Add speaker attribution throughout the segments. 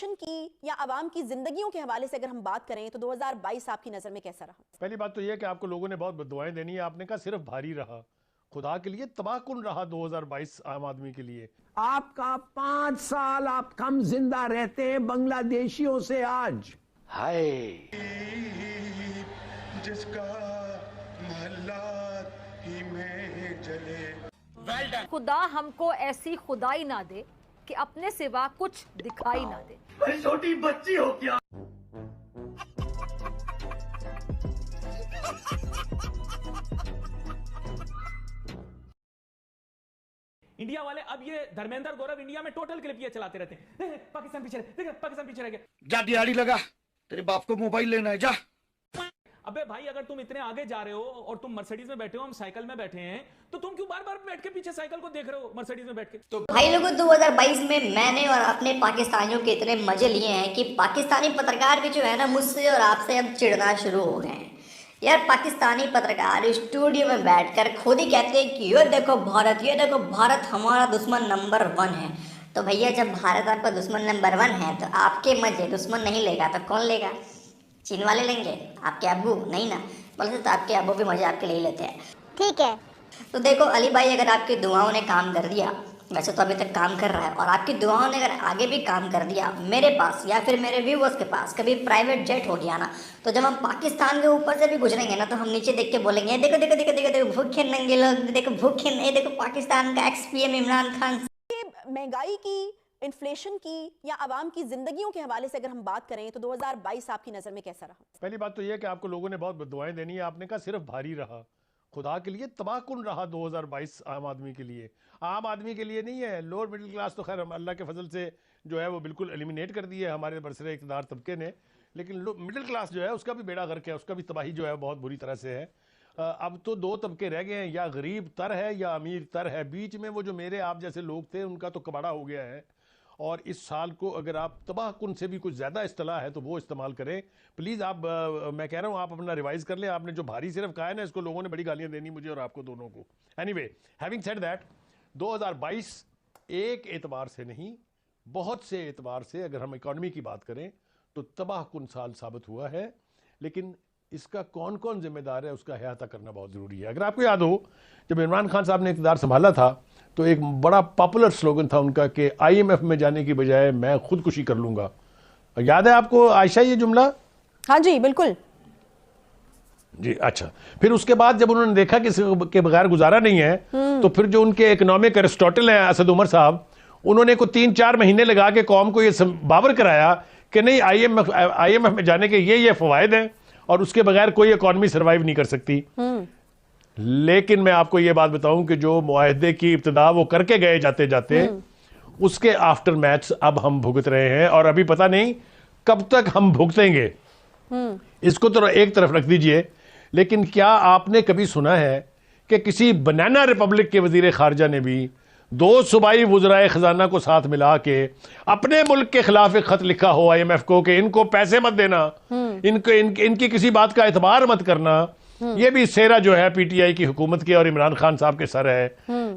Speaker 1: Inflation کی یا عوام کی زندگیوں کے حوالے سے اگر ہم بات کریں تو 2022 آپ کی نظر میں کیسا رہا؟
Speaker 2: پہلی بات تو یہ ہے کہ آپ کو لوگوں نے بہت بددعائیں دینی ہے. آپ نے کہا صرف بھاری رہا, خدا کے لیے تباہ کن رہا 2022 عام آدمی کے لیے.
Speaker 3: آپ کا 5 سال آپ کم زندہ رہتے ہیں بنگلہ دیشیوں سے آج.
Speaker 4: ہائے
Speaker 5: جس کا محلات ہی میں جلے.
Speaker 6: خدا ہم کو ایسی خدائی نہ دے کہ اپنے سوا کچھ دکھائی نہ دے.
Speaker 4: چھوٹی بچی ہو کیا؟
Speaker 7: انڈیا والے اب یہ دھرمیندر گورو انڈیا میں ٹوٹل کلپ یہ چلاتے رہتے ہیں, پاکستان پیچھے رہ گیا.
Speaker 4: جا دیہڑی لگا, تیرے باپ کو موبائل لینا ہے, جا.
Speaker 7: ابے بھائی اگر تم اتنے آگے جا رہے ہو اور تم مرسیڈیز میں بیٹھے ہو, ہم سائیکل میں بیٹھے ہیں, تو تم کیوں بار بار بیٹھ کے پیچھے سائیکل کو دیکھ رہے ہو مرسیڈیز میں بیٹھ کے؟ تو
Speaker 8: بھائی لوگوں 2022 میں نے اور اپنے پاکستانیوں کے اتنے مزے لیے ہیں کہ پاکستانی پترکار بھی جو ہے نا مجھ سے اور آپ سے اب چڑنا شروع ہو گئے ہیں. یار پاکستانی پترکار اسٹوڈیو میں بیٹھ کر خود ہی کہتے ہیں کہ یہ دیکھو بھارت ہمارا دشمن نمبر 1 ہے. تو بھیا جب بھارت آپ کا دشمن نمبر 1 ہے تو آپ کے مزے دشمن نہیں لے گا تو کون لے گا؟ چین والے لیں گے, آپ کے ابو نہیں نا, بلکہ تو آپ کے ابو بھی مزے آپ کے لے لیتے ہیں. ٹھیک ہے, تو دیکھو علی بھائی اگر آپ کی دعاؤں نے کام کر دیا, ویسے تو ابھی تک کام کر رہا ہے, اور آپ کی دعاؤں نے اگر آگے بھی کام کر دیا میرے پاس یا پھر میرے ویورز کے پاس کبھی پرائیویٹ جیٹ ہو گیا نا, تو جب ہم پاکستان کے اوپر سے بھی گزریں گے نا تو ہم نیچے دیکھ کے بولیں گے دیکھو دیکھو دیکھو دیکھو بھوکے ننگے لوگ, دیکھو بھوکے نہیں, دیکھو پاکستان کا ex P M Imran Khan.
Speaker 1: مہنگائی کی, انفلیشن کی یا عوام کی زندگیوں کے حوالے سے اگر ہم بات کریں تو 2022 آپ کی نظر میں کیسا رہا؟
Speaker 2: پہلی بات تو یہ ہے کہ آپ کو لوگوں نے بہت بددعائیں دینی ہے. آپ نے کہا صرف بھاری رہا, خدا کے لیے تباہ کن رہا 2022 عام آدمی کے لیے. عام آدمی کے لیے نہیں ہے, لوور مڈل کلاس تو خیر اللہ کے فضل سے جو ہے وہ بالکل ایلیمینیٹ کر دی ہے ہمارے برسر اقتدار طبقے نے, لیکن مڈل کلاس جو ہے اس کا بھی بیڑا غرق ہے, اس کا بھی تباہی جو ہے بہت بری طرح سے ہے. اب تو 2 طبقے رہ گئے ہیں, یا غریب تر ہے یا امیر تر ہے. بیچ میں وہ جو میرے آپ جیسے لوگ تھے ان کا تو کباڑا ہو گیا ہے. اور اس سال کو اگر آپ تباہ کن سے بھی کچھ زیادہ اصطلاح ہے تو وہ استعمال کریں پلیز. آپ میں کہہ رہا ہوں آپ اپنا ریوائز کر لیں. آپ نے جو بھاری صرف کہا ہے نا, اس کو لوگوں نے بڑی گالیاں دینی مجھے اور آپ کو دونوں کو. Any way, having said that, 2022 ایک اعتبار سے نہیں بہت سے اعتبار سے اگر ہم اکانومی کی بات کریں تو تباہ کن سال ثابت ہوا ہے. لیکن اس کا کون کون ذمہ دار ہے اس کا احاطہ کرنا بہت ضروری ہے. اگر آپ کو یاد ہو جب عمران خان صاحب نے اقتدار سنبھالا تھا تو ایک بڑا پاپولر سلوگن تھا ان کا کہ IMF میں جانے کی بجائے میں خودکشی کر لوں گا. یاد ہے آپ کو عائشہ یہ جملہ؟
Speaker 1: ہاں جی بالکل
Speaker 2: جی. اچھا, پھر اس کے بعد جب انہوں نے دیکھا کہ اس کے بغیر گزارا نہیں ہے تو پھر جو ان کے اکنامک ایرسٹوٹل ہیں اسد عمر صاحب, انہوں نے 3-4 مہینے لگا کے قوم کو یہ باور کرایا کہ نہیں IMF میں جانے کے یہ فوائد ہیں اور اس کے بغیر کوئی اکانومی سروائیو نہیں کر سکتی. لیکن میں آپ کو یہ بات بتاؤں کہ جو معاہدے کی ابتدا وہ کر کے گئے جاتے جاتے اس کے آفٹر میتھس اب ہم بھگت رہے ہیں, اور ابھی پتہ نہیں کب تک ہم بھگتیں گے. اس کو تو ایک طرف رکھ دیجئے, لیکن کیا آپ نے کبھی سنا ہے کہ کسی بنانا ریپبلک کے وزیر خارجہ نے بھی 2 صوبائی وزرائے خزانہ کو ساتھ ملا کے اپنے ملک کے خلاف ایک خط لکھا ہو IMF کو کہ ان کو پیسے مت دینا, ان کی کسی بات کا اعتبار مت کرنا؟ یہ بھی سیرا جو ہے PTI کی حکومت کے اور عمران خان صاحب کے سر ہے.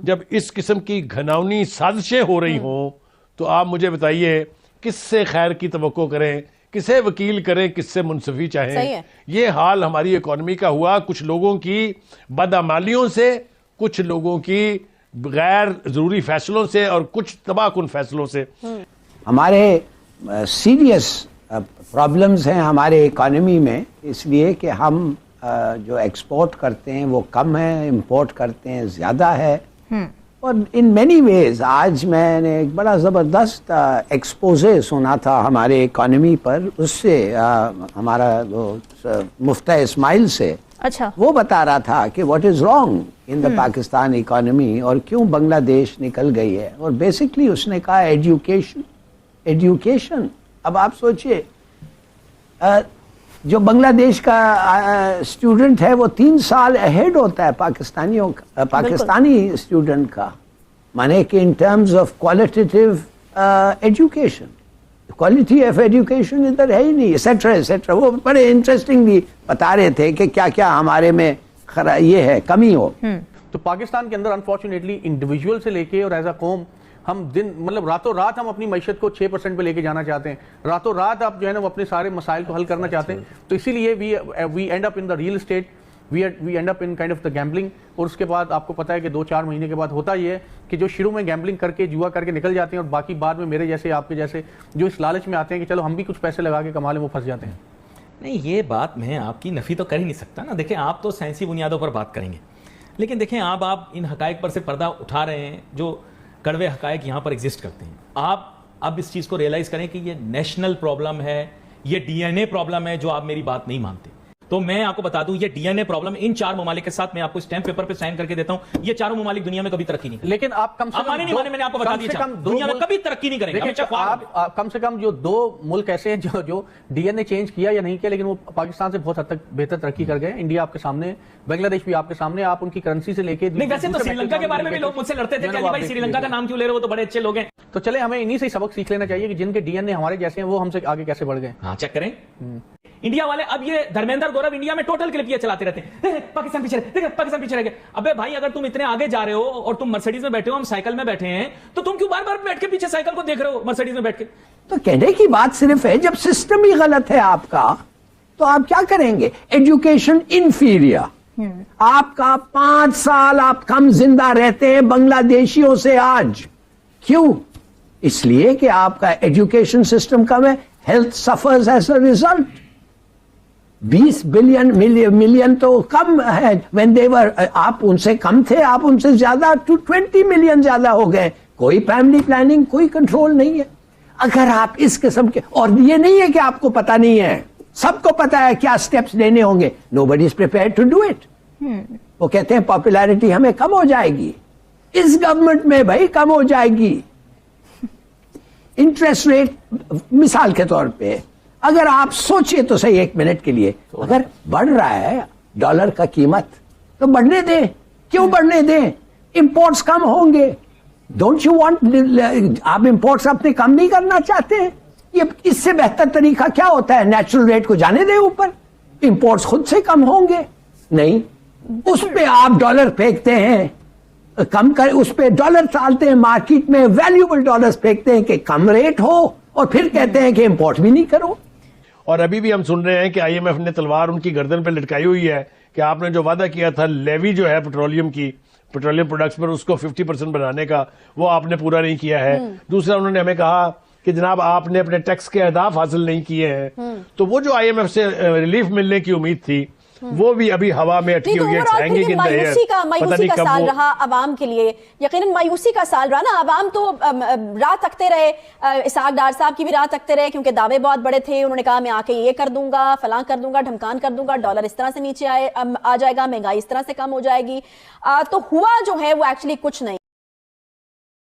Speaker 2: جب اس قسم کی گھناؤنی سازشیں ہو رہی ہوں تو آپ مجھے بتائیے کس سے خیر کی توقع کریں, کسے وکیل کریں, کس سے منصفی چاہیں؟ یہ حال ہماری اکانومی کا ہوا کچھ لوگوں کی بدعمالیوں سے, کچھ لوگوں کی غیر ضروری فیصلوں سے, اور کچھ تباہ کن فیصلوں سے.
Speaker 3: ہمارے سیریس پرابلمز ہیں ہمارے اکانومی میں, اس لیے کہ ہم جو ایکسپورٹ کرتے ہیں وہ کم ہے, امپورٹ کرتے ہیں زیادہ ہے. اور ان مینی ویز آج میں نے ایک بڑا زبردست ایکسپوزے سنا تھا ہمارے اکانومی پر, اس سے ہمارا مفتہ اسماعیل سے.
Speaker 6: اچھا,
Speaker 3: وہ بتا رہا تھا کہ what is wrong in the Pakistan economy اور کیوں بنگلہ دیش نکل گئی ہے. اور بیسکلی اس نے کہا ایجوکیشن. اب آپ سوچئے جو بنگلہ دیش کا اسٹوڈنٹ ہے وہ 3 سال اہیڈ ہوتا ہے پاکستانی اسٹوڈنٹ کا, مانے کہ in terms of qualitative education. Quality of education ادھر ہے ہی نہیں, ایٹسٹرا ایٹسٹرا. وہ بڑے انٹرسٹنگلی بتا رہے تھے کہ کیا کیا ہمارے میں یہ ہے کمی ہو.
Speaker 9: تو پاکستان کے اندر انفارچونیٹلی انڈیویجول سے لے کے اور ایز اے قوم ہم دن مطلب راتوں رات ہم اپنی معیشت کو 6% پہ لے کے جانا چاہتے ہیں, راتوں رات آپ جو ہے نا وہ اپنے سارے مسائل کو حل کرنا چاہتے ہیں. تو اسی لیے we end up in the real estate, we end up in kind of the gambling. اور اس کے بعد آپ کو پتا ہے کہ 2-4 مہینے کے بعد ہوتا یہ ہے کہ جو شروع میں گیمبلنگ کر کے جوا کر کے نکل جاتے ہیں, اور باقی بعد میں میرے جیسے آپ کے جیسے جو اس لالچ میں آتے ہیں کہ چلو ہم بھی کچھ پیسے لگا کے کما لیں, وہ پھنس جاتے ہیں.
Speaker 7: نہیں, یہ بات میں آپ کی نفی تو کر ہی نہیں سکتا نا. دیکھیں آپ تو سائنسی بنیادوں پر بات کریں گے, لیکن دیکھیں آپ ان حقائق پر سے پردہ اٹھا رہے ہیں جو کڑوے حقائق یہاں پر ایگزسٹ کرتے ہیں. آپ اب اس چیز کو ریئلائز کریں کہ یہ نیشنل پرابلم ہے, یہ ڈی این اے پرابلم ہے, جو آپ میری بات نہیں مانتے. تو میں آپ کو بتا دوں یہ ڈی این اے پرابلم ان 4 ممالک کے ساتھ میں آپ کو اسٹیمپ پیپر پہ سائن کر کے دیتا ہوں, یہ 4 ممالک دنیا میں کبھی ترقی نہیں کریں.
Speaker 9: لیکن آپ کم سے کم
Speaker 7: میں نے آپ کو بتا دیا دنیا میں کبھی ترقی نہیں کریں گے.
Speaker 9: آپ کم سے کم جو 2 ملک ایسے ہیں جو ڈی این اے چینج کیا یا نہیں کیا, لیکن وہ پاکستان سے بہت حد تک بہتر ترقی کر گئے. انڈیا آپ کے سامنے, بنگلہ دیش بھی آپ کے سامنے, آپ ان کی کرنسی سے لے کے
Speaker 7: نہیں. ویسے تو سری لنکا کے بارے میں بھی لوگ مجھ سے لڑتے تھے کہ علی بھائی سری لنکا کا نام کیوں لے رہے ہو, تو بڑے اچھے لوگ ہیں.
Speaker 9: تو چلے ہمیں انہی سے سبق سیکھ لینا چاہیے کہ جن کے ڈی این اے ہمارے جیسے ہیں وہ ہم سے آگے کیسے بڑھ گئے.
Speaker 7: ہاں چیک کریں انڈیا والے. اب یہ دھرمیندر گورو انڈیا میں ٹوٹل کلپ یہ چلاتے رہتے ہیں, پاکستان پیچھے رہ گیا. ابے بھائی اگر تم اتنے آگے جا رہے ہو اور تم مرسیڈیز میں بیٹھے ہو, ہم سائیکل میں بیٹھے ہیں, تو تم کیوں بار بار بیٹھ کے پیچھے سائیکل کو دیکھ رہے ہو مرسیڈیز میں بیٹھ کے؟
Speaker 3: تو کہنے کی بات صرف ہے, جب سسٹم ہی غلط ہے آپ کا تو آپ کیا کریں گے؟ ایجوکیشن انفیریئر, آپ کا 5 سال آپ کم زندہ رہتے ہیں بنگلہ دیشیوں سے آج. کیوں؟ اس لیے کہ آپ کا ایجوکیشن سسٹم کم ہے. Health suffers as a result. 20 million تو کم ہے when they were, آپ ان سے کم تھے, آپ ان سے زیادہ 20 ملین زیادہ ہو گئے. کوئی فیملی پلاننگ, کوئی کنٹرول نہیں ہے. اگر آپ اس قسم کے, اور یہ نہیں ہے کہ آپ کو پتا نہیں ہے, سب کو پتا ہے کیا سٹیپس لینے ہوں گے. nobody is prepared to do it. وہ کہتے ہیں پاپولیرٹی ہمیں کم ہو جائے گی. اس گورنمنٹ میں بھائی کم ہو جائے گی. انٹرسٹ ریٹ مثال کے طور پہ اگر آپ سوچئے تو صحیح 1 منٹ کے لیے, اگر بڑھ رہا ہے ڈالر کا قیمت تو بڑھنے دیں. کیوں بڑھنے دیں؟ امپورٹس کم ہوں گے. ڈونٹ یو وانٹ, آپ امپورٹس اپنے کم نہیں کرنا چاہتے ہیں؟ یہ اس سے بہتر طریقہ کیا ہوتا ہے؟ نیچرل ریٹ کو جانے دیں اوپر, امپورٹس خود سے کم ہوں گے. نہیں, اس پہ آپ ڈالر پھینکتے ہیں, کم کر, اس پہ ڈالر ڈالتے ہیں مارکیٹ میں, ویلیوبل ڈالرز پھینکتے ہیں کہ کم ریٹ ہو, اور پھر کہتے ہیں کہ امپورٹ بھی نہیں کرو.
Speaker 2: اور ابھی بھی ہم سن رہے ہیں کہ آئی ایم ایف نے تلوار ان کی گردن پہ لٹکائی ہوئی ہے کہ آپ نے جو وعدہ کیا تھا لیوی جو ہے پیٹرولیم پروڈکٹس پر, اس کو 50% بنانے کا, وہ آپ نے پورا نہیں کیا ہے. دوسرا انہوں نے ہمیں کہا کہ جناب آپ نے اپنے ٹیکس کے اہداف حاصل نہیں کیے ہیں. تو وہ جو آئی ایم ایف سے ریلیف ملنے کی امید تھی وہ بھی ابھی ہوا میں اٹکی ہوئی ہے.
Speaker 1: مایوسی کا سال رہا عوام کے لیے, یقیناً مایوسی کا سال رہا نا. عوام تو رات تکتے رہے, اسحاق ڈار صاحب کی بھی رات تکتے رہے, کیونکہ دعوے بہت بڑے تھے. انہوں نے کہا میں آ کے یہ کر دوں گا, فلاں کر دوں گا, ڈھمکان کر دوں گا, ڈالر اس طرح سے نیچے آ جائے گا, مہنگائی اس طرح سے کم ہو جائے گی. تو ہوا جو ہے وہ ایکچولی کچھ نہیں.